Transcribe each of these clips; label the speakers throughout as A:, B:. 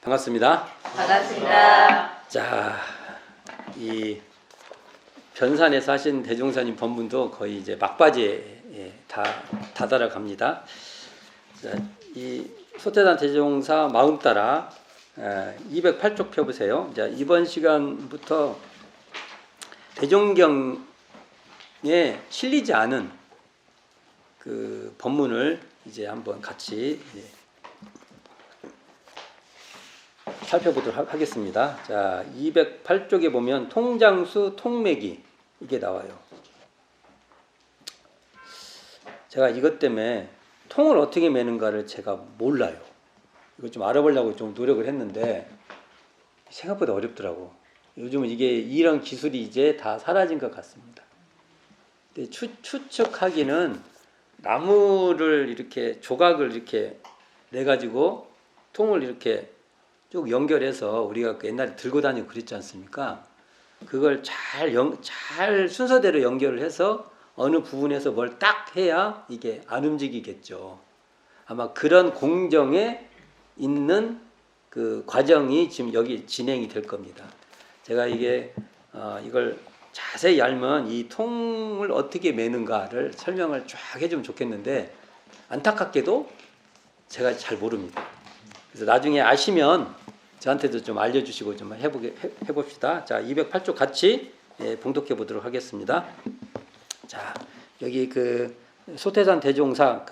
A: 반갑습니다.
B: 반갑습니다.
A: 자, 이 변산에서 하신 대종사님 법문도 거의 이제 막바지에 다 다다라 갑니다. 자, 이 소태산 대종사 마음 따라 208쪽 펴보세요. 자, 이번 시간부터 대종경에 실리지 않은 그 법문을 이제 한번 같이 살펴보도록 하겠습니다. 자, 208쪽에 보면 통장수 통매기 이게 나와요. 제가 이것 때문에 통을 어떻게 매는가를 제가 몰라요. 이거 좀 알아보려고 좀 노력을 했는데 생각보다 어렵더라고. 요즘은 이게 이런 기술이 이제 다 사라진 것 같습니다. 근데 추측하기는 나무를 이렇게 조각을 이렇게 내 가지고 통을 이렇게 쭉 연결해서 우리가 옛날에 들고 다니고 그랬지 않습니까? 그걸 잘 순서대로 연결을 해서 어느 부분에서 뭘 딱 해야 이게 안 움직이겠죠. 아마 그런 공정에 있는 그 과정이 지금 여기 진행이 될 겁니다. 제가 이걸 자세히 알면 이 통을 어떻게 매는가를 설명을 쫙 해주면 좋겠는데 안타깝게도 제가 잘 모릅니다. 그래서 나중에 아시면 저한테도 좀 알려주시고 좀 해봅시다. 자, 208쪽 같이 봉독해 보도록 하겠습니다. 자, 여기 그 소태산 대종사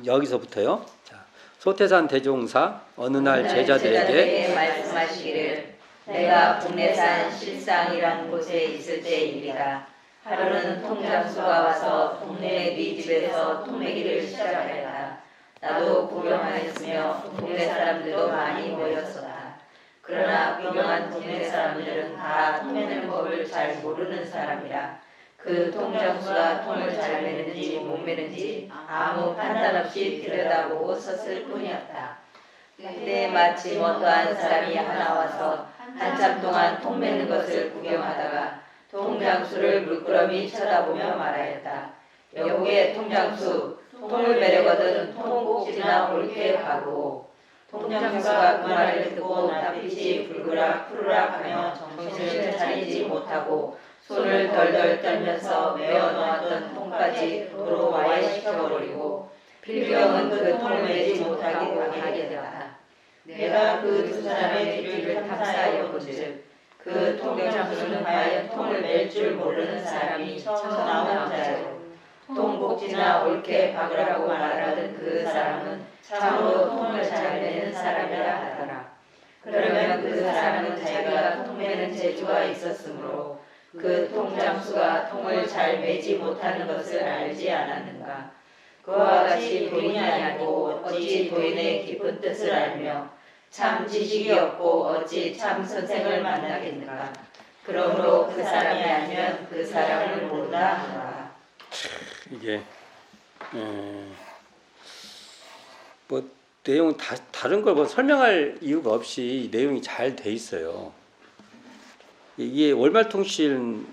A: 여기서부터요. 자, 소태산 대종사 어느 날 제자들에게
B: 말씀하시기를 내가 국내산 실상이란 곳에 있을 때입니다. 하루는 통장수가 와서 동네 네 집에서 통매기를 시작하였다. 나도 구경하였으며 동네 사람들도 많이 모였었다. 그러나 구경한 동네 사람들은 다 통매는 법을 잘 모르는 사람이라 그 통장수가 통을 잘 매는지 못 매는지 아무 판단 없이 들여다보고 섰을 뿐이었다. 그때 마침 어떠한 사람이 하나 와서 한참 동안 통 매는 것을 구경하다가 통장수를 물끄러미 쳐다보며 말하였다. 여보게 통장수, 통을 매려거든 통곡지나 옳게 하고. 통장수가 그 말을 듣고 낯빛이 붉으락 푸르락 하며 정신을 차리지 못하고 손을 덜덜 떨면서 메어 놓았던 통까지 도로 와해시켜버리고 필경은 그 통을 매지 못하게 하게 되었다. 내가 그 두 사람의 뒤를 탐사하여 본즉 그 통장수는 과연 통을 맬 줄 모르는 사람이 처음 나온 자요. 통복지나 옳게 박으라고 말하던 그 사람은 참으로 통을 잘 매는 사람이라 하더라. 그러면 그 사람은 자기가 통 매는 재주가 있었으므로 그 통장수가 통을 잘 매지 못하는 것을 알지 않았는가. 그와 같이 도인이 아니고 어찌 도인의 깊은 뜻을 알며 참 지식이 없고 어찌 참 선생을 만나겠는가. 그러므로 그 사람이 알면 그 사람을 모른다 하노라.
A: 이게 뭐 내용 다른 걸 뭐 설명할 이유가 없이 내용이 잘 돼 있어요. 이게 월말통신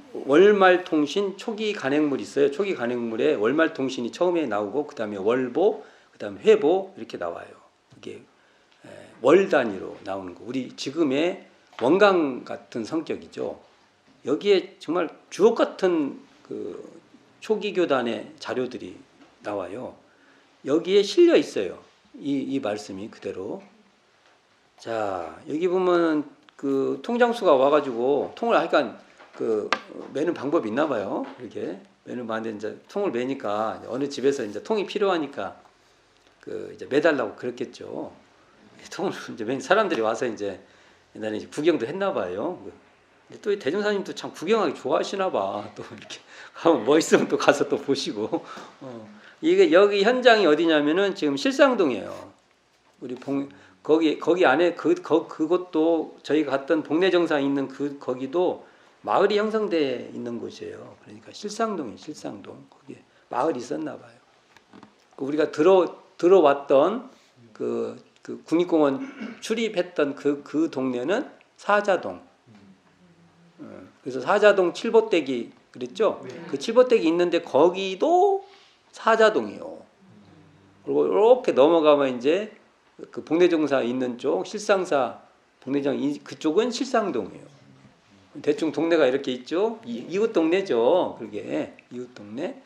A: 초기 간행물이 있어요. 초기 간행물에 월말통신이 처음에 나오고 그 다음에 월보, 그 다음에 회보 이렇게 나와요. 이게 월 단위로 나오는 거. 우리 지금의 원강 같은 성격이죠. 여기에 정말 주옥 같은 그 초기 교단의 자료들이 나와요. 여기에 실려 있어요. 이 말씀이 그대로. 자, 여기 보면 그 통장수가 와가지고 통을 하니까 그 매는 방법이 있나 봐요. 이렇게 매는 많은데 이제 통을 매니까 어느 집에서 이제 통이 필요하니까 그 이제 매달라고 그랬겠죠. 통을 이제 맨 사람들이 와서 이제 옛날에 이제 구경도 했나 봐요. 또 대종사님도 참 구경하기 좋아하시나 봐. 또 이렇게 가면 뭐 있으면 또 가서 또 보시고. 이게 여기 현장이 어디냐면은 지금 실상동이에요. 우리 거기 안에 그것도 저희가 갔던 복내정상 있는 거기도 마을이 형성돼 있는 곳이에요. 그러니까 실상동이에요. 실상동. 거기에 마을이 있었나 봐요. 우리가 들어왔던 그 국립공원 출입했던 그 동네는 사자동. 그래서 사자동 칠보댁이 그랬죠? 그 칠보댁이 있는데 거기도 사자동이요. 그리고 이렇게 넘어가면 이제 그 복내정사 있는 쪽 실상사 복내장 그쪽은 실상동이에요. 대충 동네가 이렇게 있죠. 이웃 동네죠. 그게 이웃 동네.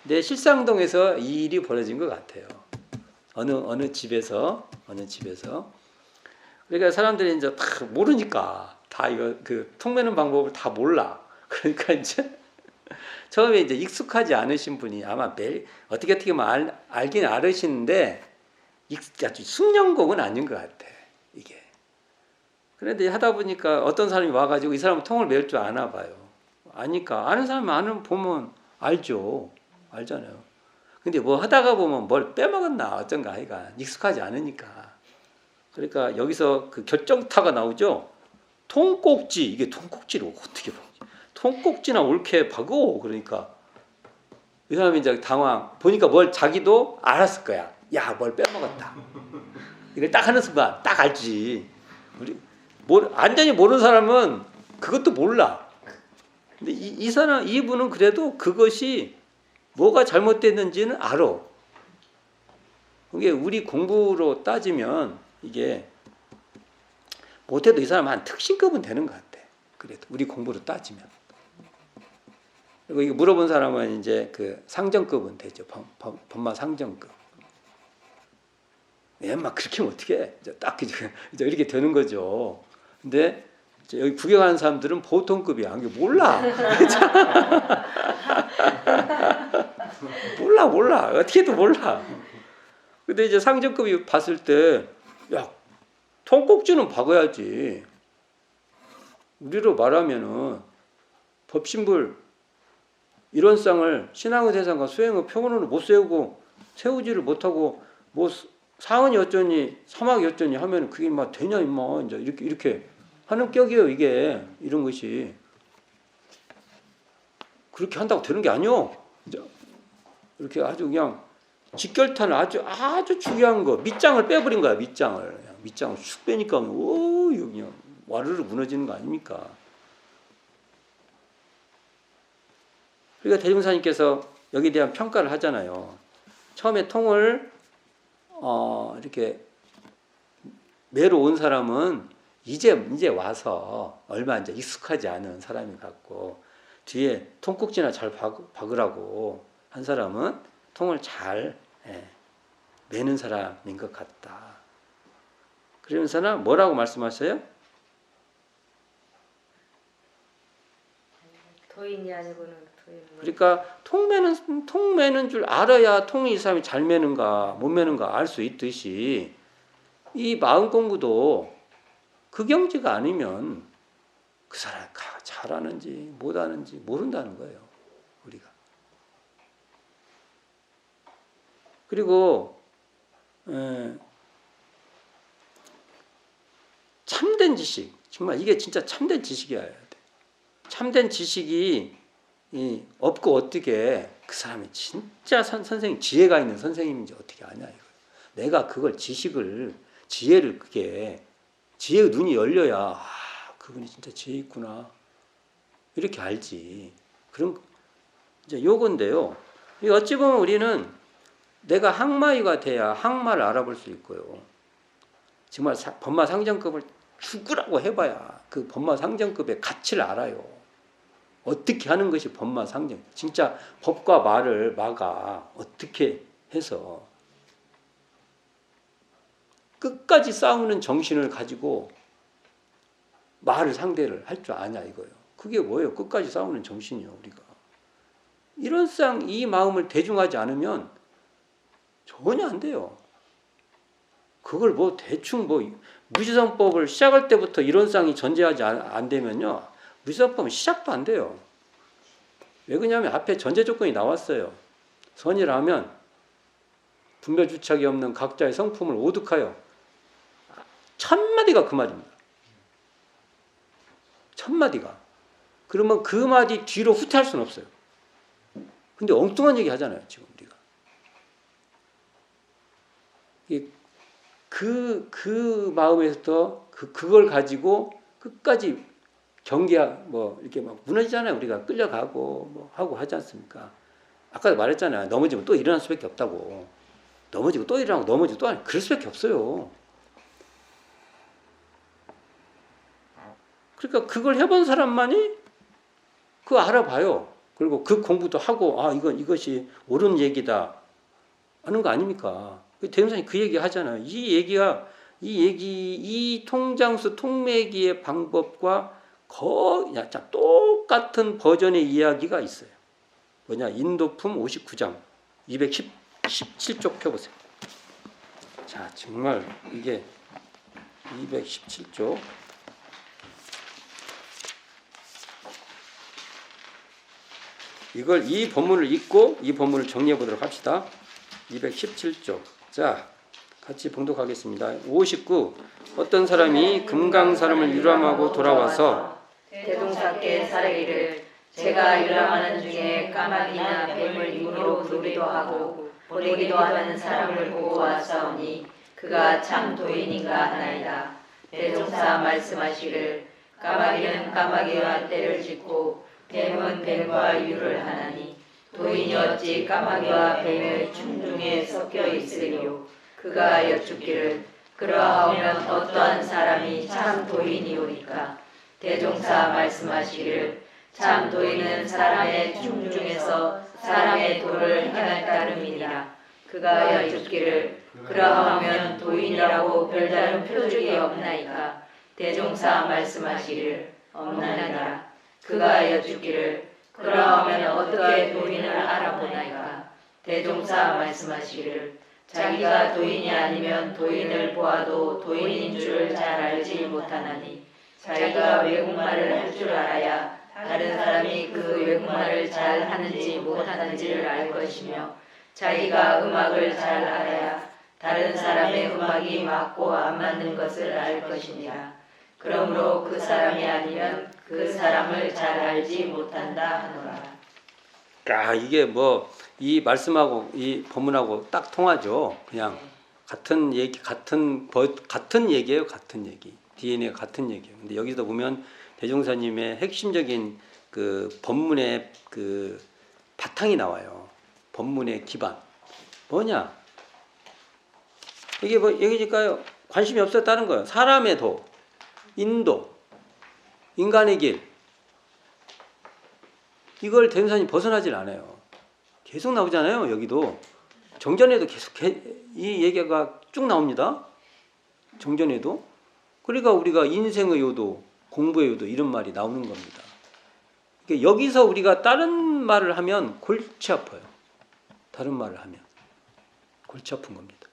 A: 근데 실상동에서 이 일이 벌어진 것 같아요. 어느 집에서. 그러니까 사람들이 이제 다 모르니까 다 이거 그 통매는 방법을 다 몰라. 그러니까 이제 처음에 이제 익숙하지 않으신 분이 아마 매일 어떻게 알긴 알으시는데 아주 숙련곡은 아닌 것 같아 이게. 그런데 하다 보니까 어떤 사람이 와가지고 이 사람은 통을 매일 줄 아나 봐요. 아니까 아는 사람이 보면 알잖아요. 근데 뭐 하다가 보면 뭘 빼먹었나 어쩐가 하여간 익숙하지 않으니까. 그러니까 여기서 그 결정타가 나오죠. 통꼭지, 이게 통꼭지를 어떻게 봐? 통꼭지나 옳게 박어. 그러니까 이 사람이 이제 당황. 보니까 자기도 알았을 거야. 야, 뭘 빼먹었다. 이걸 딱 하는 순간 딱 알지. 완전히 모르는 사람은 그것도 몰라. 근데 이분은 그래도 그것이 뭐가 잘못됐는지는 알아. 그게 우리 공부로 따지면 이게 못해도 이 사람 한 특신급은 되는 것 같아. 그래도 우리 공부로 따지면. 그리고 이거 물어본 사람은 이제 그 상정급은 되죠. 법마 상정급. 막 그렇게 하면 어떻게? 딱 이제 이렇게 되는 거죠. 근데 여기 구경하는 사람들은 보통급이야. 이게 몰라. 몰라. 어떻게도 몰라. 근데 이제 상정급이 봤을 때, 야, 통꼭지는 박아야지. 우리로 말하면은 법신불 이런 쌍을 신앙의 대상과 수행의 표본으로 못 세우지를 못하고 뭐 사원이 어쩌니 사막이 어쩌니 하면 그게 막 되냐 임마 이제 이렇게 하는 격이에요. 이게 이런 것이 그렇게 한다고 되는 게 아니요. 이렇게 아주 그냥 직결탄을 아주 중요한 거 밑장을 빼버린 거야. 밑장을 쑥 빼니까 그냥 와르르 무너지는 거 아닙니까? 그러니까 대종사님께서 여기에 대한 평가를 하잖아요. 처음에 통을 이렇게 매로 온 사람은 이제 와서 얼마 이제 익숙하지 않은 사람이 같고 뒤에 통꼭지나 잘 박으라고 한 사람은 통을 잘 매는 사람인 것 같다. 그러면서는 뭐라고 말씀하세요?
B: 도인이 아니고는 도인.
A: 그러니까 통 매는 줄 알아야 통이 이 사람이 잘 매는가 못 매는가 알 수 있듯이 이 마음 공부도 그 경지가 아니면 그 사람이 잘하는지 못하는지 모른다는 거예요. 우리가. 그리고 참된 지식, 정말 이게 진짜 참된 지식이어야 돼. 참된 지식이 없고 어떻게 그 사람이 진짜 선생님 지혜가 있는 선생님인지 어떻게 아냐 이거. 내가 그걸 지혜를 그게 지혜의 눈이 열려야 그분이 진짜 지혜 있구나 이렇게 알지. 그런 이제 요건데요. 어찌 보면 우리는 내가 항마위가 돼야 항마를 알아볼 수 있고요. 정말 법마 상정급을 죽으라고 해봐야 그 법마 상정급의 가치를 알아요. 어떻게 하는 것이 법마 상정. 진짜 법과 말을 막아 어떻게 해서 끝까지 싸우는 정신을 가지고 말을 상대를 할 줄 아냐 이거예요. 그게 뭐예요? 끝까지 싸우는 정신이요. 우리가 이런 이 마음을 대중하지 않으면 전혀 안 돼요. 그걸 뭐 대충 무지성법을 시작할 때부터 이런 쌍이 전제하지 안 되면요. 무지성법은 시작도 안 돼요. 왜 그러냐면 앞에 전제 조건이 나왔어요. 선이라면 분별주착이 없는 각자의 성품을 오득하여. 첫마디가 그 말입니다. 첫마디가. 그러면 그 마디 뒤로 후퇴할 수는 없어요. 근데 엉뚱한 얘기 하잖아요. 지금 우리가. 그 마음에서 그걸 가지고 끝까지 이렇게 막 무너지잖아요. 우리가 끌려가고 하고 하지 않습니까? 아까도 말했잖아요. 넘어지면 또 일어날 수밖에 없다고. 넘어지고 또 일어나고 넘어지고 또 그럴 수밖에 없어요. 그러니까 그걸 해본 사람만이 그거 알아봐요. 그리고 그 공부도 하고 이것이 옳은 얘기다 하는 거 아닙니까? 대종사님 그 얘기 하잖아요. 이 통장수 통매기의 방법과 거의 똑같은 버전의 이야기가 있어요. 뭐냐? 인도품 59장 217쪽 펴보세요. 자, 정말 이게 217쪽. 이 본문을 읽고 이 본문을 정리해 보도록 합시다. 217쪽. 자, 같이 봉독하겠습니다. 59. 어떤 사람이 금강사람을 유람하고 돌아와서
B: 대종사께 사례기를 제가 유람하는 중에 까마귀나 뱀을 임으로 부르기도 하고 보내기도 하는 사람을 보고 왔사오니 그가 참 도인인가 하나이다. 대종사 말씀하시기를 까마귀는 까마귀와 떼를 짓고 뱀은 뱀과 유를 하나니 도인이 어찌 까마귀와 뱀의 충중에 섞여 있으리요. 그가 여쭙기를 그러하오면 어떠한 사람이 참 도인이오리까. 대종사 말씀하시기를 참 도인은 사람의 충중에서 사람의 도를 행할 따름이니라. 그가 여쭙기를 그러하면 도인이라고 별다른 표적이 없나이까. 대종사 말씀하시기를 없나니라. 그가 여쭙기를 그러하면 어떻게 도인을 알아보나이까. 대종사 말씀하시기를 자기가 도인이 아니면 도인을 보아도 도인인 줄을 잘 알지 못하나니 자기가 외국말을 할 줄 알아야 다른 사람이 그 외국말을 잘 하는지 못하는지를 알 것이며 자기가 음악을 잘 알아야 다른 사람의 음악이 맞고 안 맞는 것을 알 것이니라. 그러므로 그 사람이 아니면 그 사람을 잘 알지 못한다 하노라.
A: 이게 이 말씀하고 이 본문하고 딱 통하죠. 그냥 같은 얘기, 같은 얘기예요. 같은 얘기. DNA가 같은 얘기예요. 근데 여기서 보면 대종사님의 핵심적인 그 본문의 그 바탕이 나와요. 본문의 기반. 뭐냐? 이게 얘기니까요. 관심이 없었다는 거예요. 사람의 도, 인도, 인간의 길. 이걸 대종사님 벗어나질 않아요. 계속 나오잖아요. 여기도. 정전에도 계속 이 얘기가 쭉 나옵니다. 정전에도. 그러니까 우리가 인생의 요도, 공부의 요도 이런 말이 나오는 겁니다. 그러니까 여기서 우리가 다른 말을 하면 골치 아파요. 다른 말을 하면 골치 아픈 겁니다.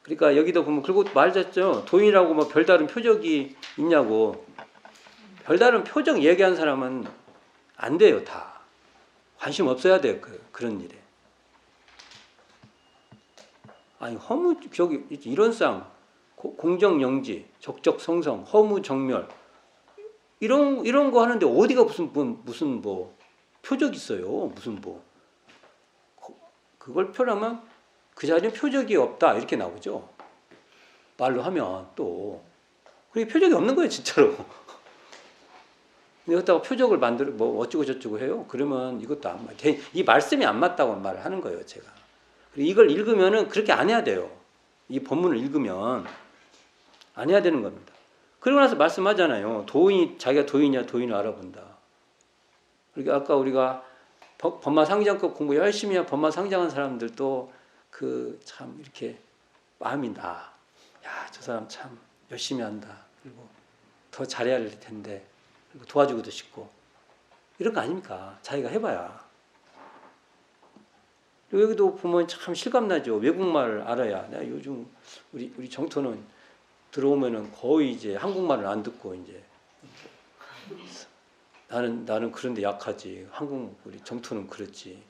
A: 그러니까 여기도 보면 그리고 말했죠. 도인이라고 뭐 별다른 표적이 있냐고. 별다른 표적 얘기한 사람은 안 돼요. 다. 관심 없어야 돼요. 그런 일에. 아니 저기 이런 쌍 공정영지, 적적성성, 허무정멸 이런 거 하는데 어디가 무슨 표적 있어요? 무슨 그걸 표현하면 그 자리에 표적이 없다 이렇게 나오죠. 말로 하면 또 그게 표적이 없는 거예요, 진짜로. 근데 여기다가 표적을 만들어 어쩌고 저쩌고 해요. 그러면 이것도 안 맞. 이 말씀이 안 맞다고 말을 하는 거예요, 제가. 그리고 이걸 읽으면은 그렇게 안 해야 돼요. 이 본문을 읽으면 안 해야 되는 겁니다. 그러고 나서 말씀하잖아요. 자기가 도인이냐 도인을 알아본다. 그러니까 아까 우리가 법마상장급 공부 열심히 한 법마상장한 사람들도 참 이렇게 마음이 나. 야, 저 사람 참 열심히 한다. 그리고 더 잘해야 할 텐데. 그리고 도와주고도 싶고. 이런 거 아닙니까? 자기가 해봐야. 여기도 보면 참 실감나죠. 외국말을 알아야. 내가 요즘 우리 정토는 들어오면은 거의 이제 한국말을 안 듣고 이제 나는 그런데 약하지. 우리 정토는 그렇지.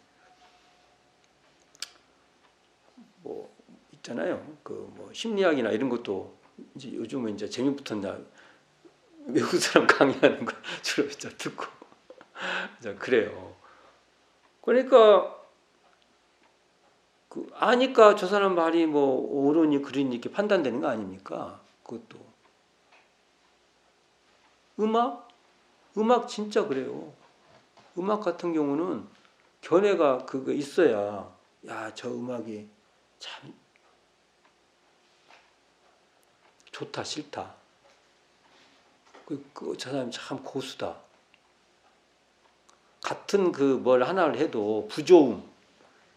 A: 있잖아요. 심리학이나 이런 것도 이제 요즘은 이제 재미붙었나 외국 사람 강의하는 거 주로 이제 듣고 그래요. 그러니까 아니까 저 사람 말이 옳으니 그러니 이렇게 판단되는 거 아닙니까? 그것도 음악 진짜 그래요. 음악 같은 경우는 견해가 그거 있어야 저 음악이 참 좋다 싫다. 저 사람이 참 고수다. 같은 그 뭘 하나를 해도 부조음,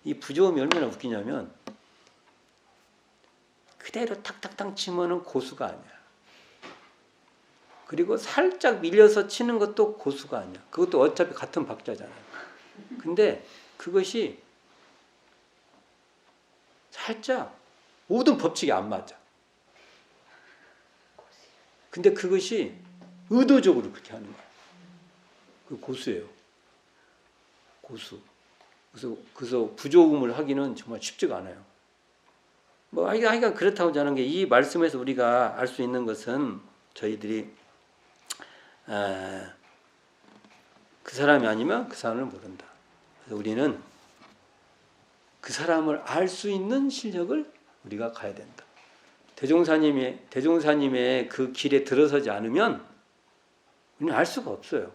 A: 이 부조음이 얼마나 웃기냐면 그대로 탁탁탁 치면은 고수가 아니야. 그리고 살짝 밀려서 치는 것도 고수가 아니야. 그것도 어차피 같은 박자잖아. 근데 그것이 살짝 모든 법칙이 안 맞아. 근데 그것이 의도적으로 그렇게 하는 거야. 그 고수예요. 고수. 그래서 부조음을 하기는 정말 쉽지가 않아요. 뭐 하여간 그렇다고 하는 게 이 말씀에서 우리가 알 수 있는 것은 저희들이 그 사람이 아니면 그 사람을 모른다. 그래서 우리는 그 사람을 알 수 있는 실력을 우리가 가야 된다. 대종사님의 그 길에 들어서지 않으면 우리는 알 수가 없어요.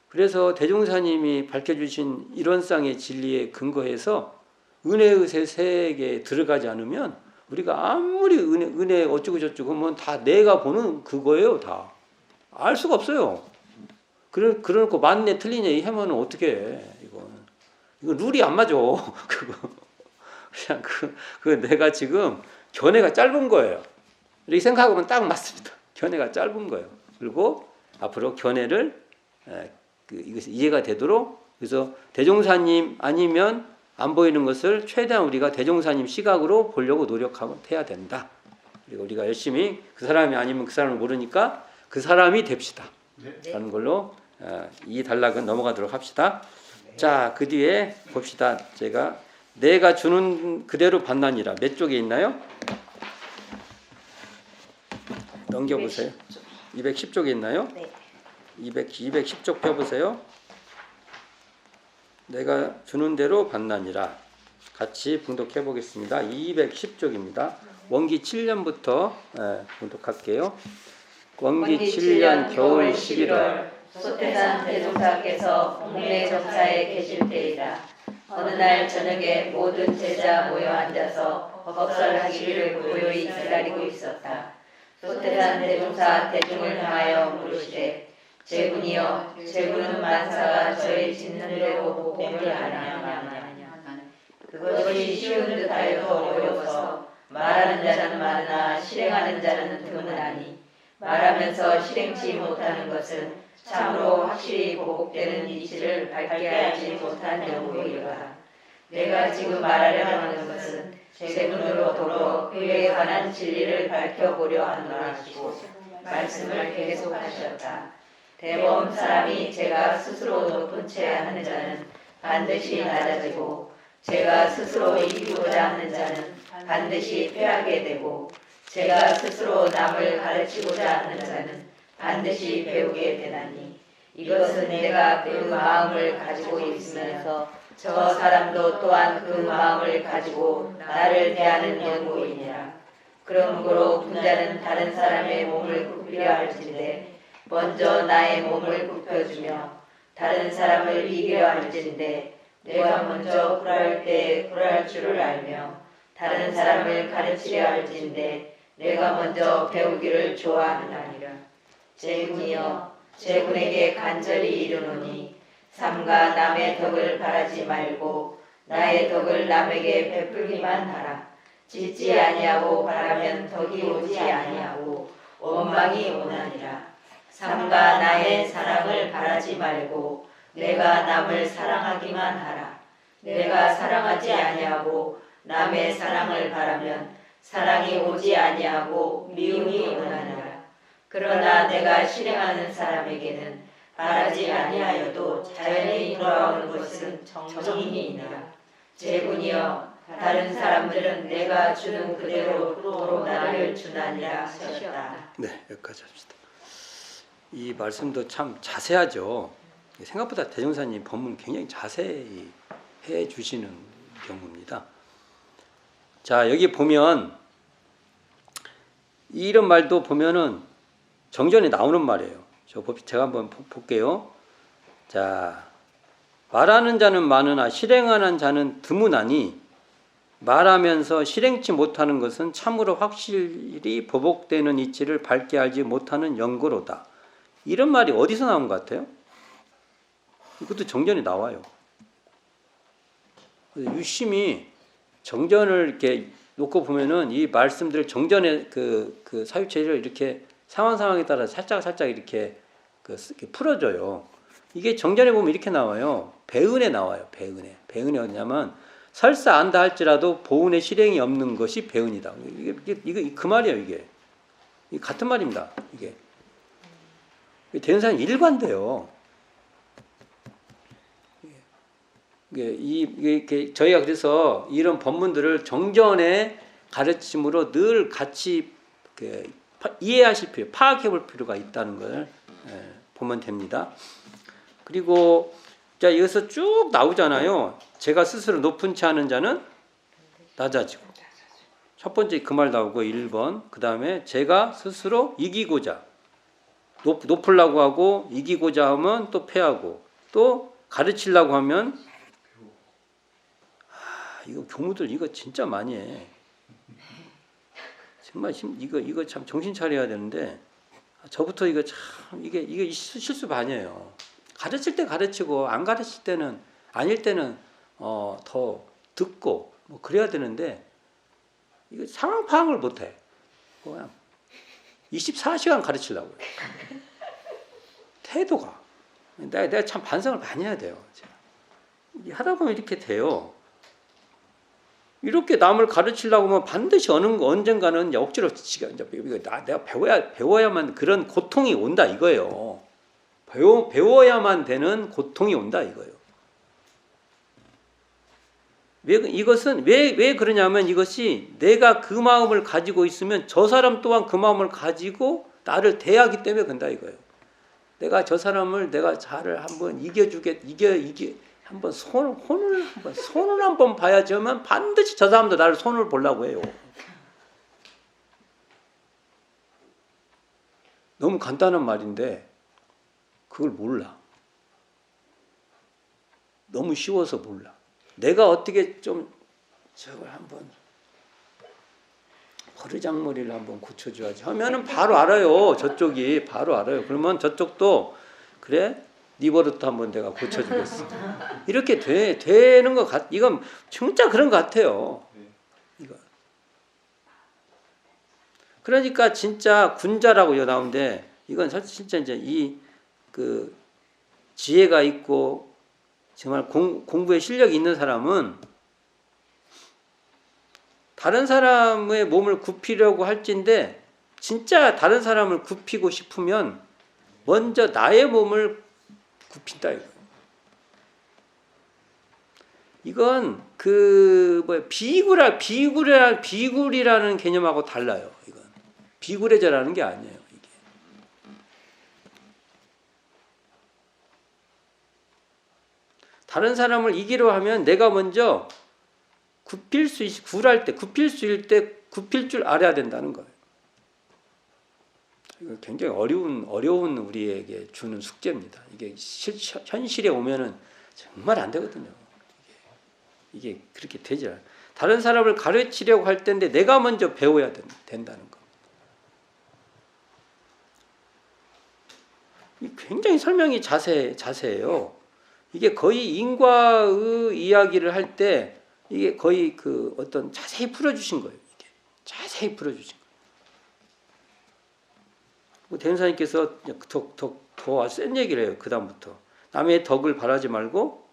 A: 그래서 대종사님이 밝혀주신 일원상의 진리에 근거해서 은혜의 세계에 들어가지 않으면 우리가 아무리 은혜 어쩌고 저쩌고 하면 다 내가 보는 그거예요. 다. 알 수가 없어요. 그러놓고 맞네 틀리네 하면 어떻게 해. 이거 룰이 안 맞아. 그거. 그냥 내가 지금 견해가 짧은 거예요. 이렇게 생각하면 딱 맞습니다. 견해가 짧은 거예요. 그리고 앞으로 견해를 이것이 이해가 되도록 그래서 대종사님 아니면 안 보이는 것을 최대한 우리가 대종사님 시각으로 보려고 노력하면 해야 된다. 그리고 우리가 열심히 그 사람이 아니면 그 사람을 모르니까 그 사람이 됩시다. 라는 걸로 이 단락은 넘어가도록 합시다. 자, 그 뒤에 봅시다. 제가 내가 주는 그대로 받나니라. 몇 쪽에 있나요? 넘겨보세요. 210쪽에 있나요?
B: 네.
A: 210쪽 펴보세요. 내가 주는 대로 받나니라. 같이 봉독해 보겠습니다. 210쪽입니다. 원기 7년부터 봉독할게요. 원기 7년 겨울 11월
B: 소태산 대종사께서 공례 정사에 계실 때이다. 어느 날 저녁에 모든 제자 모여 앉아서 법설하기를 고요히 기다리고 있었다. 소태산 대종사 대중을 향하여 물으시되 제군이여 제군은 만사가 저의 짓는 대로 복을 아냐하냐. 그것이 쉬운 듯하여도 어려워서 말하는 자는 많으나 실행하는 자는 드무나니 말하면서 실행치 못하는 것은 참으로 확실히 보복되는 이치를 밝게 알지 못한 영구이로다. 내가 지금 말하려 하는 것은 제군으로 더불어 그에 관한 진리를 밝혀보려 하노라 하시고 말씀을 계속하셨다. 대범 사람이 제가 스스로 높은 채 하는 자는 반드시 낮아지고 제가 스스로 이기고자 하는 자는 반드시 패하게 되고 제가 스스로 남을 가르치고자 하는 자는 반드시 배우게 되나니 이것은 내가 그 마음을 가지고 있으면서 저 사람도 또한 그 마음을 가지고 나를 대하는 연고이니라. 그러므로 분자는 다른 사람의 몸을 굽히려 할진대 먼저 나의 몸을 굽혀주며 다른 사람을 이기려 할진대 내가 먼저 굴할 때 굴할 줄을 알며 다른 사람을 가르치려 할진대 내가 먼저 배우기를 좋아하느니라. 제군이여 제군에게 간절히 이르노니 삼가 남의 덕을 바라지 말고 나의 덕을 남에게 베풀기만 하라. 짓지 아니하고 바라면 덕이 오지 아니하고 원망이 오나니라. 삼가 나의 사랑을 바라지 말고 내가 남을 사랑하기만 하라. 내가 사랑하지 아니하고 남의 사랑을 바라면 사랑이 오지 아니하고 미움이 오나니라. 그러나 내가 실행하는 사람에게는 바라지 아니하여도 자연히 돌아오는 것은 정의니라. 제군이여 다른 사람들은 내가 주는 그대로 도로 나를 주나니라 하셨다.
A: 네, 여기까지 합시다. 이 말씀도 참 자세하죠. 생각보다 대종사님 법문 굉장히 자세히 해 주시는 경우입니다. 자, 여기 보면 이런 말도 보면은 정전에 나오는 말이에요. 제가 한번 볼게요. 자, 말하는 자는 많으나 실행하는 자는 드무나니 말하면서 실행치 못하는 것은 참으로 확실히 보복되는 이치를 밝게 알지 못하는 연고로다. 이런 말이 어디서 나온 것 같아요? 이것도 정전에 나와요. 유심히 정전을 이렇게 놓고 보면은 이 말씀들을 정전의 그 사유체를 이렇게 상황에 따라 살짝 이렇게 이렇게 풀어줘요. 이게 정전에 보면 이렇게 나와요. 배은에 나와요. 배은이 어디냐면 설사 안다 할지라도 보은의 실행이 없는 것이 배은이다. 이게 그 말이에요. 이게 같은 말입니다. 이게 대은사는 일관돼요. 이게 저희가 그래서 이런 법문들을 정전의 가르침으로 늘 같이 이해하실 필요, 파악해볼 필요가 있다는 걸 보면 됩니다. 그리고 자 여기서 쭉 나오잖아요. 제가 스스로 높은 치 않은 자는 낮아지고. 첫 번째 그 말 나오고 1번. 그 다음에 제가 스스로 이기고자 높으려고 하고 이기고자 하면 또 패하고 또 가르치려고 하면 이거 교무들 이거 진짜 많이 해. 정말 이거 참 정신 차려야 되는데 저부터 이거 참 이게 실수 반이에요. 가르칠 때 가르치고 안 가르칠 때는 아닐 때는 더 듣고 뭐 그래야 되는데 이거 상황 파악을 못 해. 그냥 24시간 가르치려고요. 태도가 내가 참 반성을 많이 해야 돼요. 하다 보면 이렇게 돼요. 이렇게 남을 가르치려고 하면 반드시 언젠가는 이제 억지로 내가 배워야만 그런 고통이 온다 이거예요. 배워야만 되는 고통이 온다 이거예요. 이것은 왜 그러냐면 이것이 내가 그 마음을 가지고 있으면 저 사람 또한 그 마음을 가지고 나를 대하기 때문에 그런다 이거예요. 내가 저 사람을 내가 잘을 한번 이게 한번 손을 한번 봐야지 하면 반드시 저 사람도 나를 손을 보려고 해요. 너무 간단한 말인데 그걸 몰라. 너무 쉬워서 몰라. 내가 어떻게 좀 저걸 한번 버르장머리를 한번 고쳐줘야지 하면은 바로 알아요. 저쪽이 바로 알아요. 그러면 저쪽도 그래? 네 버릇도 한번 내가 고쳐주겠어. 이렇게 되는 것 같. 이건 진짜 그런 것 같아요. 이거. 그러니까 진짜 군자라고 나오는데 이건 진짜 이제 그 지혜가 있고 정말 공부에 실력이 있는 사람은 다른 사람의 몸을 굽히려고 할진데 진짜 다른 사람을 굽히고 싶으면 먼저 나의 몸을 굽힌다 이거. 이건 비굴이라는 개념하고 달라요. 이건 비굴해져라는 게 아니에요. 이게 다른 사람을 이기려 하면 내가 먼저 굽힐 수 굽힐 줄 알아야 된다는 거예요. 이거 굉장히 어려운 우리에게 주는 숙제입니다. 이게 현실에 오면은 정말 안 되거든요. 이게 그렇게 되지 않아요. 다른 사람을 가르치려고 할 때인데 내가 먼저 배워야 된다는 거. 굉장히 설명이 자세해요. 이게 거의 인과의 이야기를 할 때 이게 거의 그 어떤 자세히 풀어주신 거예요. 이게 자세히 풀어주신 거예요. 대은사님께서 더 센 얘기를 해요. 그 다음부터 남의 덕을 바라지 말고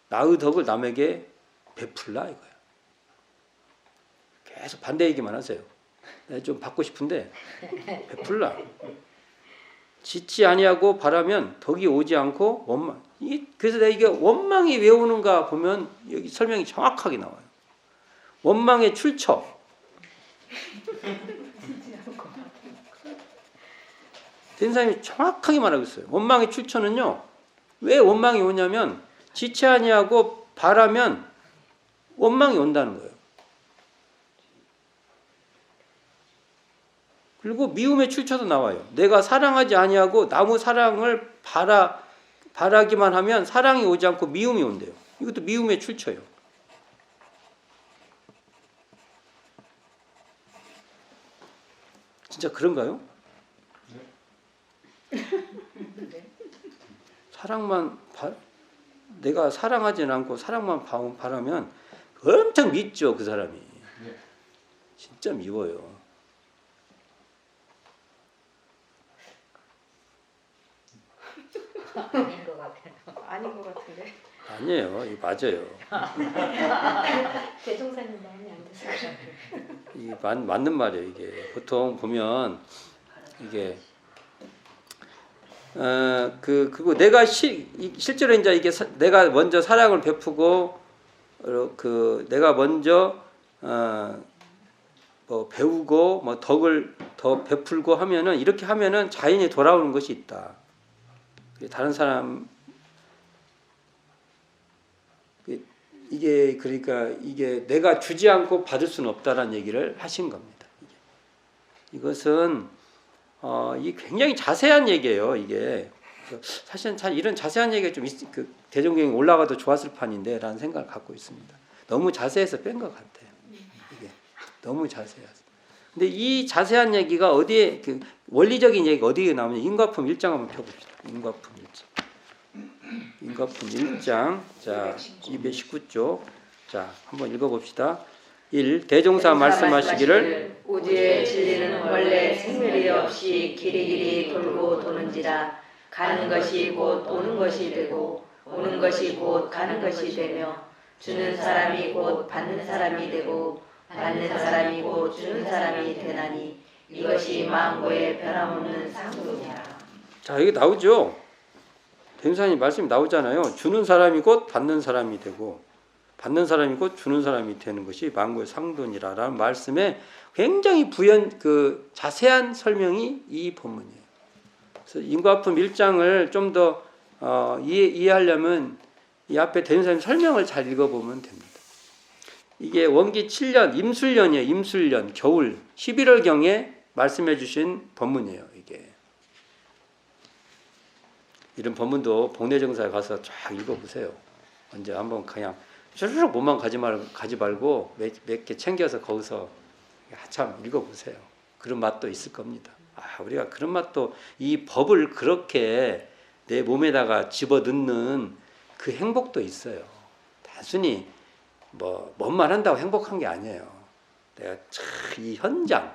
A: 나의 덕을 남에게 베풀라 이거야. 계속 반대 얘기만 하세요. 내가 좀 받고 싶은데 베풀라. 짓지 아니하고 바라면 덕이 오지 않고 원망. 그래서 내가 이게 원망이 왜 오는가 보면 여기 설명이 정확하게 나와요. 원망의 출처. 대인사님이 정확하게 말하고 있어요. 원망의 출처는요. 왜 원망이 오냐면 지체 아니하고 바라면 원망이 온다는 거예요. 그리고 미움의 출처도 나와요. 내가 사랑하지 아니하고 나무 사랑을 바라기만 하면 사랑이 오지 않고 미움이 온대요. 이것도 미움의 출처예요. 진짜 그런가요? 사랑만 내가 사랑하지는 않고 사랑만 바라면 엄청 믿죠, 그 사람이. 진짜 미워요.
B: 아닌 것 같아요.
C: 아닌 것 같은데.
A: 아니에요, 이거 맞아요.
C: 대종사님 마음에 안 드세요?
A: 이게 맞는 말이에요. 이게 보통 보면 이게 그거 내가 실제로 이제 이게 내가 먼저 사랑을 베푸고 내가 먼저 뭐 배우고 뭐 덕을 더 베풀고 하면은 이렇게 하면은 자연히 돌아오는 것이 있다. 다른 사람 이게 그러니까 이게 내가 주지 않고 받을 수는 없다라는 얘기를 하신 겁니다. 이것은 이 굉장히 자세한 얘기예요. 이게 사실은 이런 자세한 얘기가 좀 대종경에 올라가도 좋았을 판인데라는 생각을 갖고 있습니다. 너무 자세해서 뺀 것 같아요. 이게 너무 자세해서. 근데 이 자세한 얘기가 어디에 원리적인 얘기가 어디에 나오냐? 인과품 1장 한번 펴봅시다. 인과품 1장. 인과품 1장 자 219쪽 자 한번 읽어봅시다. 1. 대종사 말씀하시기를
B: 우주의 진리는 원래 생멸이 없이 길이길이 돌고 도는지라 가는 것이 곧 오는 것이 되고 오는 것이 곧 가는 것이 되며 주는 사람이 곧 받는 사람이 되고 받는 사람이 곧 주는 사람이 되나니 이것이 만고의 변함없는 상도니라.
A: 자 여기 나오죠. 대종사님 말씀이 나오잖아요. 주는 사람이 곧 받는 사람이 되고 받는 사람이 곧 주는 사람이 되는 것이 만고의 상도니라라는 말씀에 굉장히 자세한 설명이 이 본문이에요. 그래서 인과품 1장을 좀 더 이해하려면 이 앞에 대종사님 설명을 잘 읽어보면 됩니다. 이게 원기 7년 임술년이에요. 임술년 겨울 11월경에 말씀해 주신 본문이에요. 이게 이런 본문도 복례정사에 가서 쫙 읽어보세요. 언제 한번 그냥 쭈르륵 몸만 가지 말고 몇 개 챙겨서 거기서 한참 읽어보세요. 그런 맛도 있을 겁니다. 우리가 그런 맛도 이 법을 그렇게 내 몸에다가 집어넣는 그 행복도 있어요. 단순히 뭔 말 한다고 행복한 게 아니에요. 내가 이 현장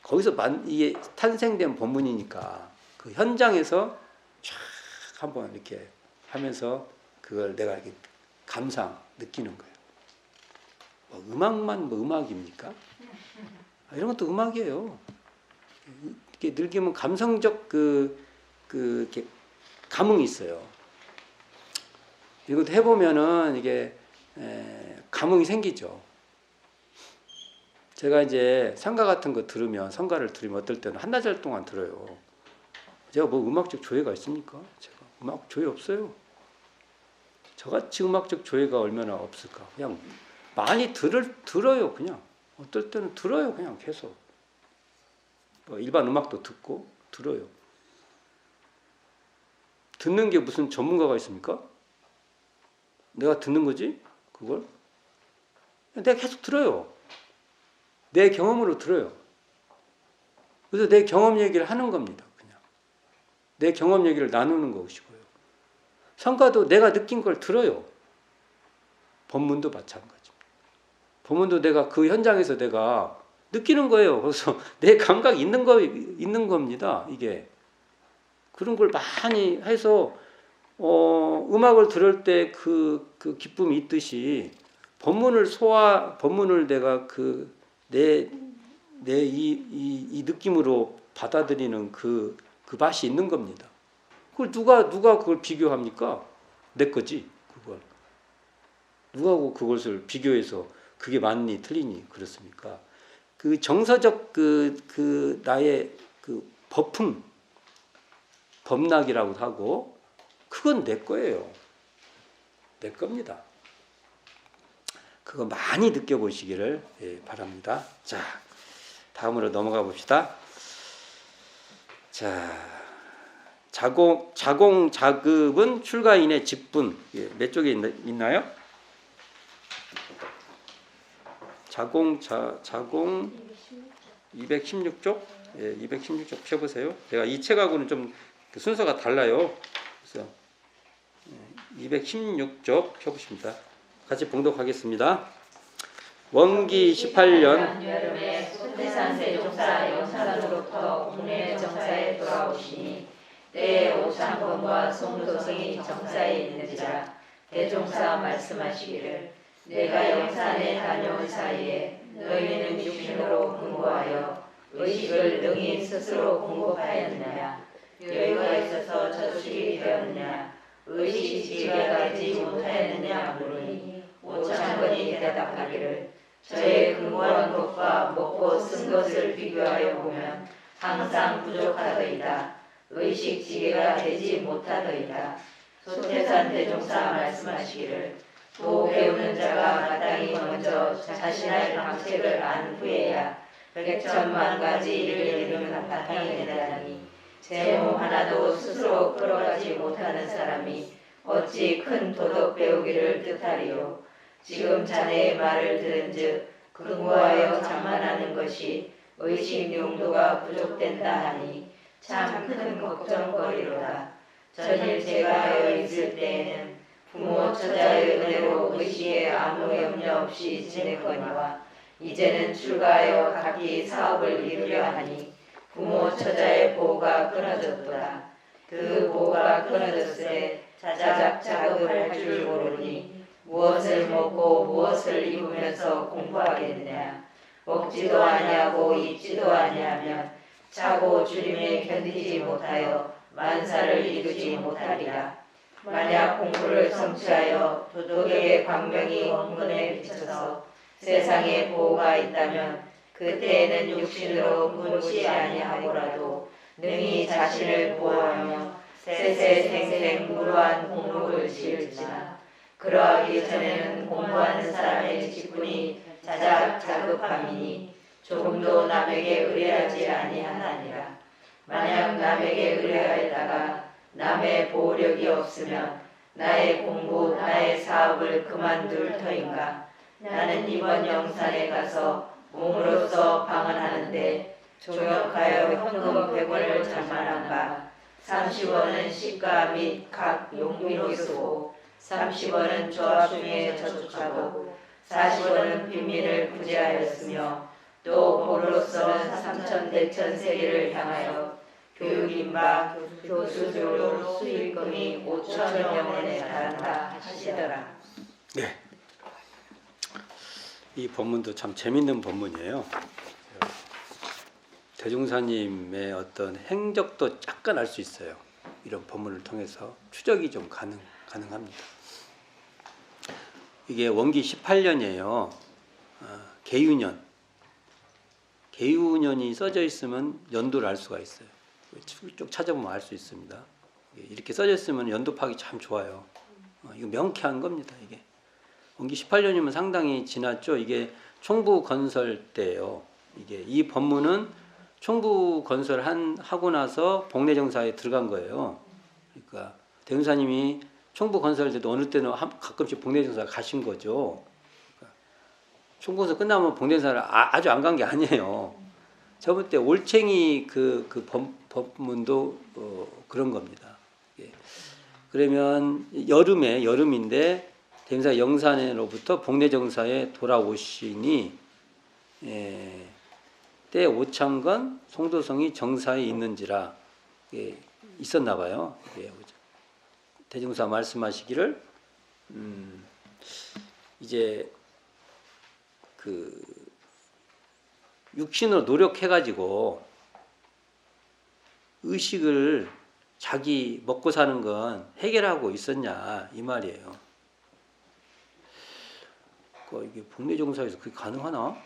A: 거기서 이게 탄생된 본문이니까 그 현장에서 쫙 한번 이렇게 하면서 그걸 내가 이렇게 감상 느끼는 거예요. 음악만 음악입니까? 이런 것도 음악이에요. 이렇게 늙으면 감성적 이렇게 감흥이 있어요. 이것도 해보면은 이게 감흥이 생기죠. 제가 이제 성가 같은 거 성가를 들으면 어떨 때는 한나절 동안 들어요. 제가 뭐 음악적 조예가 있습니까? 제가 음악 조예 없어요. 저같이 음악적 조예가 얼마나 없을까? 그냥 많이 들어요. 그냥 어떨 때는 들어요. 그냥 계속 일반 음악도 듣고 들어요. 듣는 게 무슨 전문가가 있습니까? 내가 듣는 거지 그걸? 내가 계속 들어요. 내 경험으로 들어요. 그래서 내 경험 얘기를 하는 겁니다. 그냥 내 경험 얘기를 나누는 것이고요. 성가도 내가 느낀 걸 들어요. 법문도 마찬가지입니다. 법문도 내가 그 현장에서 내가 느끼는 거예요. 그래서 내 감각이 있는 겁니다. 이게 그런 걸 많이 해서 음악을 들을 때 그 기쁨이 있듯이 법문을 내가 내 이 느낌으로 받아들이는 그 맛이 있는 겁니다. 그걸 누가 그걸 비교합니까? 내 거지 그걸. 누가 그것을 비교해서 그게 맞니 틀리니 그렇습니까? 그 정서적 나의 법풍 법락이라고 하고 그건 내 거예요. 내 겁니다. 그거 많이 느껴보시기를 바랍니다. 자, 다음으로 넘어가 봅시다. 자, 자공자급은 출가인의 직분 몇 쪽에 있나요? 자공 216쪽? 예, 216쪽 펴보세요. 제가 이 책하고는 좀그 순서가 달라요. 그래서 216쪽 펴보십니다. 같이 봉독하겠습니다. 원기 18년
B: 여름에 소태산 대종사 영산으로부터 국내 정사에 돌아오시니 때에 오창건과 송도성이 정사에 있는지라 대종사 말씀하시기를 내가 영산에 다녀온 사이에 너희는 육신으로 공부하여 의식을 능히 스스로 공급하였느냐 여유가 있어서 저축이 되었느냐 의식이 지혜가 되지 못하였느냐 물으니 오창건이 대답하기를 저의 근무한 것과 먹고 쓴 것을 비교하여 보면 항상 부족하더이다. 의식 지혜가 되지 못하더이다. 소태산 대종사 말씀하시기를 도 배우는 자가 마땅히 먼저 자신의 방책을 안 후에야 백천만 가지 일을 이루는 바탕이 되다니 재무 하나도 스스로 끌어가지 못하는 사람이 어찌 큰 도덕 배우기를 뜻하리요. 지금 자네의 말을 들은즉 근무하여 장만하는 것이 의식 용도가 부족된다 하니 참 큰 걱정거리로다. 전일 제가 여기 있을 때에는 부모 처자의 은혜로 의식에 아무 염려 없이 지냈거니와 이제는 출가하여 각기 사업을 이루려 하니 부모 처자의 보호가 끊어졌도다. 그 보호가 끊어졌을 때 자작 작업을 할 줄 모르니 무엇을 먹고 무엇을 입으면서 공부하겠느냐. 먹지도 아니하고 입지도 아니하면 차고 주림에 견디지 못하여 만사를 이루지 못하리라. 만약 공부를 성취하여 도덕의 광명이 원근에 비쳐서 세상에 보호가 있다면 그때에는 육신으로 묻지 아니하고라도 능히 자신을 보호하며 세세생생 무료한 공록을 지을지나 그러하기 전에는 공부하는 사람의 직분이 자작자급함이니 조금도 남에게 의뢰하지 아니하나니라. 만약 남에게 의뢰하였다가 남의 보호력이 없으면 나의 공부 나의 사업을 그만둘 터인가. 나는 이번 영산에 가서 몸으로써 방언하는데 조역하여 현금 100원을 장만한 바 30원은 시가 및 각 용비로 쓰고 30원은 조합 중에 저축하고 40원은 빈민을 구제하였으며 또 몸으로서는 3,000대천 세계를 향하여 교육인 바 교수료로 수익금이 5,000여 원에 달한다 하시더라.
A: 네. 이 본문도 참 재밌는 본문이에요. 대종사님의 어떤 행적도 약간 알 수 있어요. 이런 본문을 통해서 추적이 좀 가능합니다. 이게 원기 18년이에요. 계유년. 계유년이 써져 있으면 연도를 알 수가 있어요. 쭉 찾아보면 알 수 있습니다. 이렇게 써져 있으면 연도 파악이 참 좋아요. 이거 명쾌한 겁니다. 이게. 원기 18년이면 상당히 지났죠. 이게 총부 건설 때예요. 이게 이 법문은 총부 건설 하고 나서 복례정사에 들어간 거예요. 그러니까 대운사님이 총부 건설 때도 어느 때는 가끔씩 복례정사 가신 거죠. 그러니까 총부 건설 끝나면 복례정사를 아주 안 간 게 아니에요. 저번 때 올챙이 그 법문도 그런 겁니다. 예. 그러면 여름인데 대운사 영산으로부터 복례정사에 돌아오시니 때 오창건 송도성이 정사에 있는지라 있었나 봐요. 대종사 말씀하시기를 이제 그 육신으로 노력해가지고 의식을 자기 먹고 사는 건 해결하고 있었냐 이 말이에요. 이게 복례정사에서 그게 가능하나?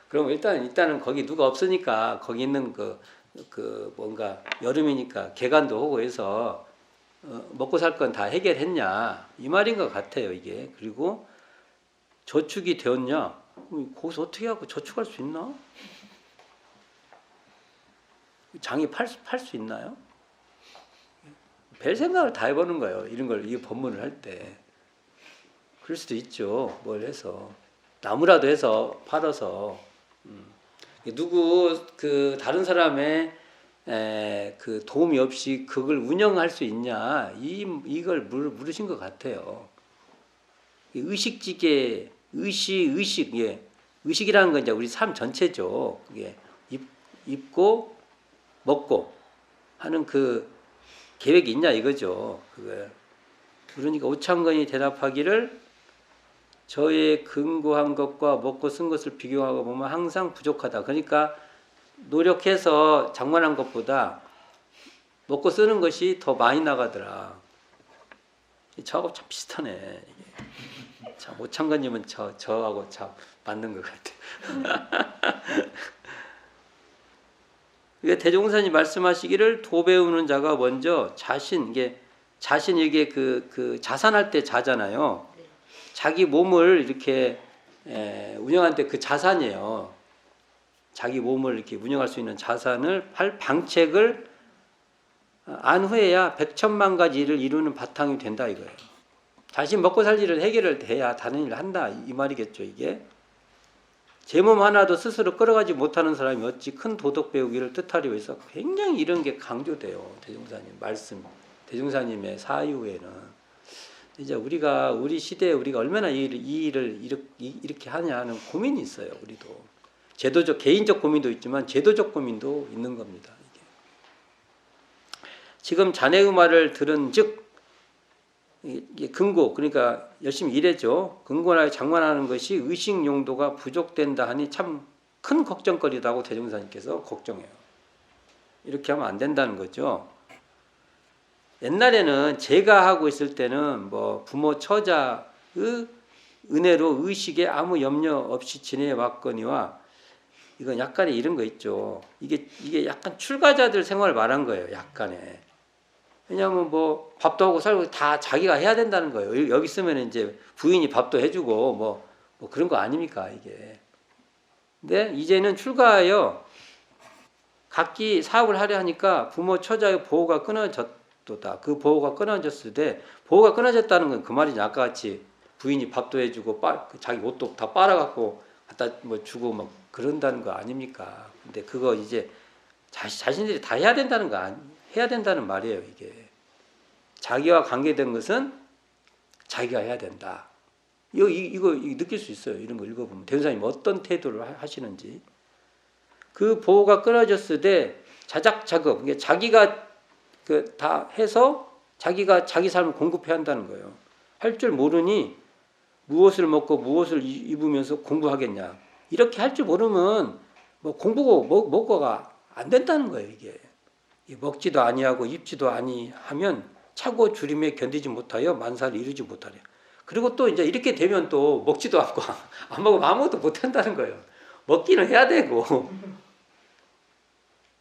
A: 그럼 일단은 거기 누가 없으니까 거기 있는 그 뭔가 여름이니까 개간도 하고 해서 먹고 살 건 다 해결했냐 이 말인 것 같아요 이게. 그리고 저축이 되었냐? 거기서 어떻게 하고 저축할 수 있나? 장이 팔 수 있나요? 별 생각을 다 해보는 거예요. 이런 걸 이 법문을 할 때. 그럴 수도 있죠. 뭘 해서. 나무라도 해서 팔아서 누구 그 다른 사람의 그 도움이 없이 그걸 운영할 수 있냐 이걸 물으신 것 같아요. 의식지계 의식 예. 의식이라는 건 이제 우리 삶 전체죠. 그게 입고 먹고 하는 그 계획이 있냐 이거죠. 그러니까 오창건이 대답하기를 저의 근고한 것과 먹고 쓴 것을 비교하고 보면 항상 부족하다. 그러니까 노력해서 장만한 것보다 먹고 쓰는 것이 더 많이 나가더라. 저하고 참 비슷하네. 참 오창건님은 저하고 참 맞는 것 같아. 대종사님 말씀하시기를 도 배우는 자가 먼저 자신 이게 그 자산할 때 자잖아요. 자기 몸을 이렇게 운영할 때 그 자산이에요. 자기 몸을 이렇게 운영할 수 있는 자산을 할 방책을 안 후에야 백천만 가지 일을 이루는 바탕이 된다 이거예요. 자신 먹고 살 일을 해결을 해야 다른 일을 한다 이 말이겠죠. 이게 제 몸 하나도 스스로 끌어가지 못하는 사람이 어찌 큰 도덕 배우기를 뜻하려 해서 굉장히 이런 게 강조돼요. 대종사님 말씀, 대종사님의 사유에는 이제 우리 시대에 우리가 얼마나 이 일을 이렇게 하냐 하는 고민이 있어요. 우리도 제도적 개인적 고민도 있지만 제도적 고민도 있는 겁니다. 이게. 지금 자네의 말을 들은즉 이게 근고 그러니까 열심히 일해죠. 근고나 장만하는 것이 의식 용도가 부족된다 하니 참 큰 걱정거리다고 대종사님께서 걱정해요. 이렇게 하면 안 된다는 거죠. 옛날에는 제가 하고 있을 때는 뭐 부모 처자의 은혜로 의식에 아무 염려 없이 지내왔거니와 이건 약간의 이런 거 있죠. 이게 약간 출가자들 생활을 말한 거예요. 약간의. 왜냐하면 뭐 밥도 하고 살고 다 자기가 해야 된다는 거예요. 여기 있으면 이제 부인이 밥도 해주고 뭐 그런 거 아닙니까 이게. 근데 이제는 출가하여 각기 사업을 하려 하니까 부모 처자의 보호가 끊어졌다. 그 보호가 끊어졌을 때 보호가 끊어졌다는 건 그 말이죠. 아까 같이 부인이 밥도 해주고 자기 옷도 다 빨아갖고 갖다 뭐 주고 막 그런다는 거 아닙니까? 근데 그거 이제 자신들이 다 해야 된다는 거 해야 된다는 말이에요. 이게 자기와 관계된 것은 자기가 해야 된다. 이거 느낄 수 있어요. 이런 거 읽어보면 대원사님 어떤 태도를 하시는지. 그 보호가 끊어졌을 때 자작자급, 그러니까 자기가 다 해서 자기가 자기 삶을 공급해야 한다는 거예요. 할 줄 모르니 무엇을 먹고 무엇을 입으면서 공부하겠냐. 이렇게 할 줄 모르면 뭐 공부고 먹고가 안 된다는 거예요. 이게 먹지도 아니하고 입지도 아니하면 차고 주림에 견디지 못하여 만사를 이루지 못하려. 그리고 또 이제 이렇게 되면 또 먹지도 않고 안 먹으면 아무것도 못 한다는 거예요. 먹기는 해야 되고.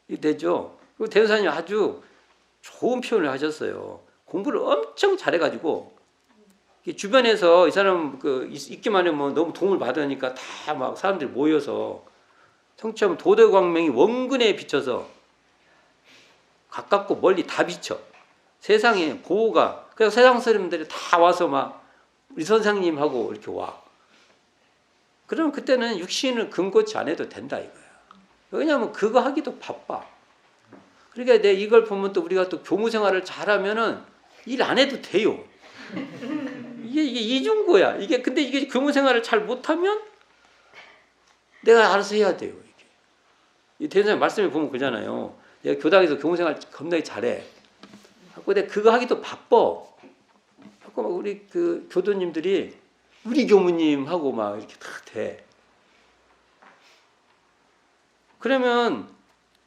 A: 이 되죠. 그리고 대우사님 아주 좋은 표현을 하셨어요. 공부를 엄청 잘해가지고 주변에서 이 사람 있기만 하면 너무 도움을 받으니까 다 막 사람들이 모여서 성처럼 도덕광명이 원근에 비쳐서 가깝고 멀리 다 비쳐. 세상에 보호가 그래서 세상 사람들이 다 와서 막 우리 선생님하고 이렇게 와. 그러면 그때는 육신을 근고치 안 해도 된다 이거야. 왜냐하면 그거 하기도 바빠. 그러니까 이걸 보면 또 우리가 또 교무 생활을 잘하면은 일 안 해도 돼요. 이게 이중고야. 근데 이게 교무 생활을 잘 못하면 내가 알아서 해야 돼요. 이 대선생님 말씀에 보면 그러잖아요. 내가 교당에서 교무 생활 겁나게 잘해. 근데 그거 하기도 바빠. 자꾸 우리 그 교도님들이 우리 교무님하고 막 이렇게 다 돼. 그러면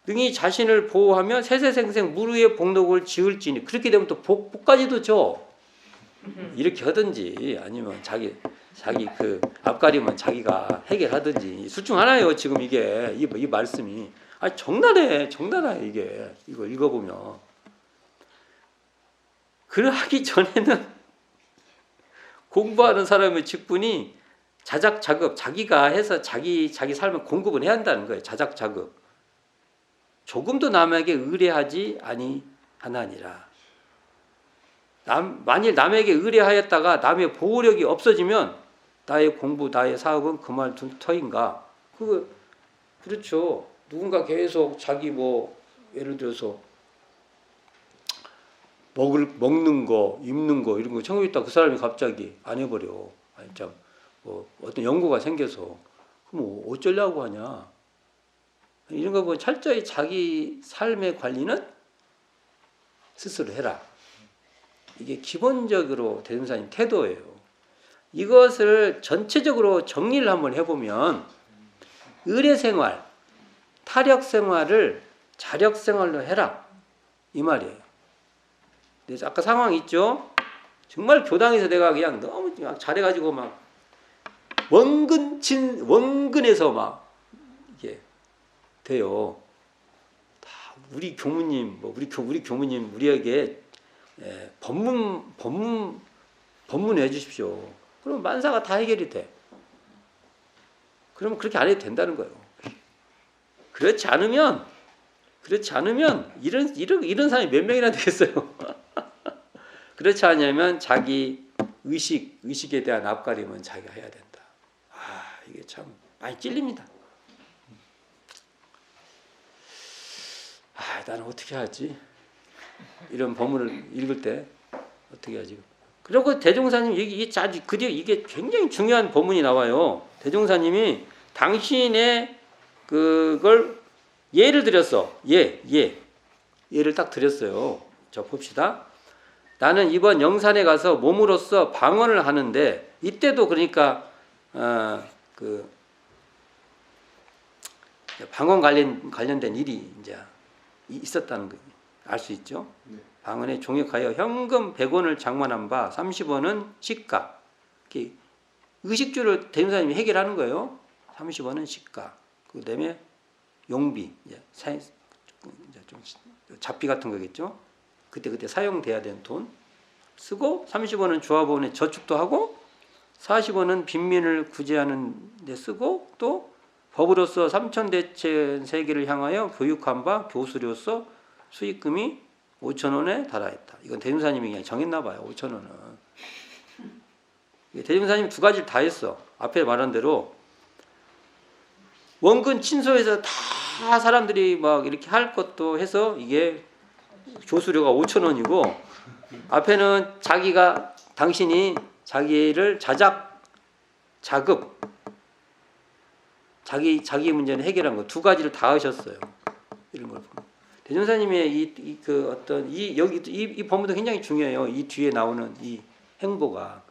A: 능히 자신을 보호하며 세세생생 무르의 복록을 지을지니 그렇게 되면 또 복까지도 줘. 이렇게 하든지 아니면 자기 그 앞가림은 자기가 해결하든지 둘 중 하나예요. 지금 이게 이 말씀이 정나네 이게 이거 읽어보면 그러하기 전에는 공부하는 사람의 직분이 자작자급 자기가 해서 자기 삶을 공급을 해야 한다는 거예요. 자작자급 조금도 남에게 의뢰하지 아니하나니라. 만일 남에게 의뢰하였다가 남의 보호력이 없어지면 나의 공부, 나의 사업은 그 말 터인가? 그렇죠. 누군가 계속 자기 뭐 예를 들어서 먹는 거, 입는 거 이런 거 챙겨 있다 그 사람이 갑자기 안 해버려. 아니 참 뭐 어떤 연구가 생겨서 그럼 뭐 어쩌려고 하냐? 이런 거 보면 철저히 자기 삶의 관리는 스스로 해라. 이게 기본적으로 대종사님 태도예요. 이것을 전체적으로 정리를 한번 해보면 의례생활, 타력생활을 자력생활로 해라 이 말이에요. 그래서 아까 상황 있죠? 정말 교당에서 내가 그냥 너무 막 잘해가지고 막 원근에서 막 이게 돼요. 다 우리 교무님, 우리 교무님 우리에게 법문해 주십시오. 그럼 만사가 다 해결이 돼. 그러면 그렇게 안 해도 된다는 거예요. 그렇지 않으면 이런 사람이 몇 명이나 되겠어요. 그렇지 않으면 자기 의식에 대한 앞가림은 자기가 해야 된다. 이게 참 많이 찔립니다. 나는 어떻게 하지? 이런 법문을 읽을 때 어떻게 하지? 그리고 대종사님 이게 굉장히 중요한 법문이 나와요. 대종사님이 당신의 그걸 예를 들였어. 예를 딱 드렸어요. 자 봅시다. 나는 이번 영산에 가서 몸으로써 방언을 하는데 이때도 그러니까 그 방언 관련된 일이 이제 있었다는 거 알 수 있죠. 방언에 종역하여 현금 100원을 장만한 바 30원은 시가. 의식주를 대종사님이 해결하는 거예요. 30원은 시가. 그다음에 용비, 좀 잡비 같은 거겠죠. 그때 사용돼야 되는 돈 쓰고 30원은 조합원에 저축도 하고 40원은 빈민을 구제하는 데 쓰고 또 법으로서 삼천대천 세계를 향하여 교육한 바 교수로서 수익금이 5,000원에 달하였다. 이건 대종사님이 그냥 정했나 봐요. 5,000원은. 대종사님이 두 가지를 다 했어. 앞에 말한 대로 원근 친소에서 다 사람들이 막 이렇게 할 것도 해서 이게 교수료가 5,000원이고 앞에는 당신이 자기를 자급 자기 문제는 해결한 거 두 가지를 다 하셨어요. 이런 걸 보면 대종사님의 이 법문도 굉장히 중요해요. 이 뒤에 나오는 이 행보가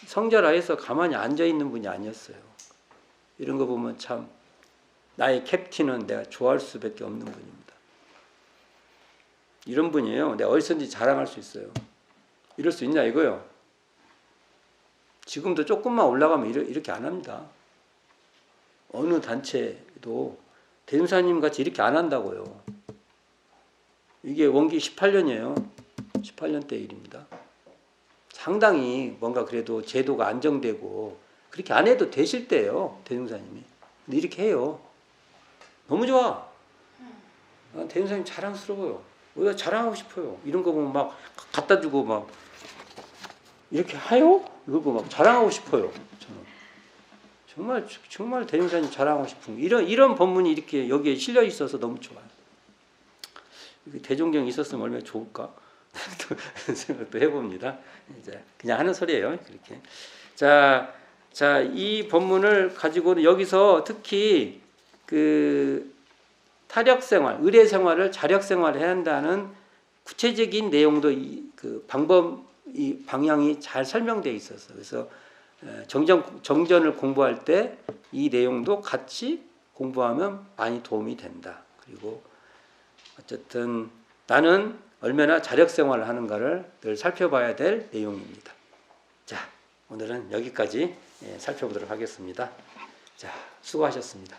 A: 성절하에서 가만히 앉아 있는 분이 아니었어요. 이런 거 보면 참 나의 캡틴은 내가 좋아할 수밖에 없는 분입니다. 이런 분이에요. 내가 어디서든지 자랑할 수 있어요. 이럴 수 있냐 이거요. 지금도 조금만 올라가면 이렇게 안 합니다. 어느 단체도 대종사님 같이 이렇게 안 한다고요. 이게 원기 18년이에요. 18년 때 일입니다. 상당히 뭔가 그래도 제도가 안정되고 그렇게 안 해도 되실 때예요. 대종사님이. 근데 이렇게 해요. 너무 좋아. 대종사님 자랑스러워요. 우리가 자랑하고 싶어요. 이런 거 보면 막 갖다 주고 막 이렇게 해요? 이거 보고 막 자랑하고 싶어요. 저는. 정말 대종사님 자랑하고 싶은 이런 법문이 이렇게 여기에 실려 있어서 너무 좋아요. 대종경이 있었으면 얼마나 좋을까 생각도 해봅니다. 이제 그냥 하는 소리예요. 그렇게. 자, 이 법문을 가지고는 여기서 특히 그 타력생활, 의례생활을 자력생활을 해야 한다는 구체적인 내용도 그 방향이 잘 설명되어 있어서 그래서 정전을 공부할 때 이 내용도 같이 공부하면 많이 도움이 된다. 그리고 어쨌든 나는 얼마나 자력생활을 하는가를 늘 살펴봐야 될 내용입니다. 자, 오늘은 여기까지 살펴보도록 하겠습니다. 자, 수고하셨습니다.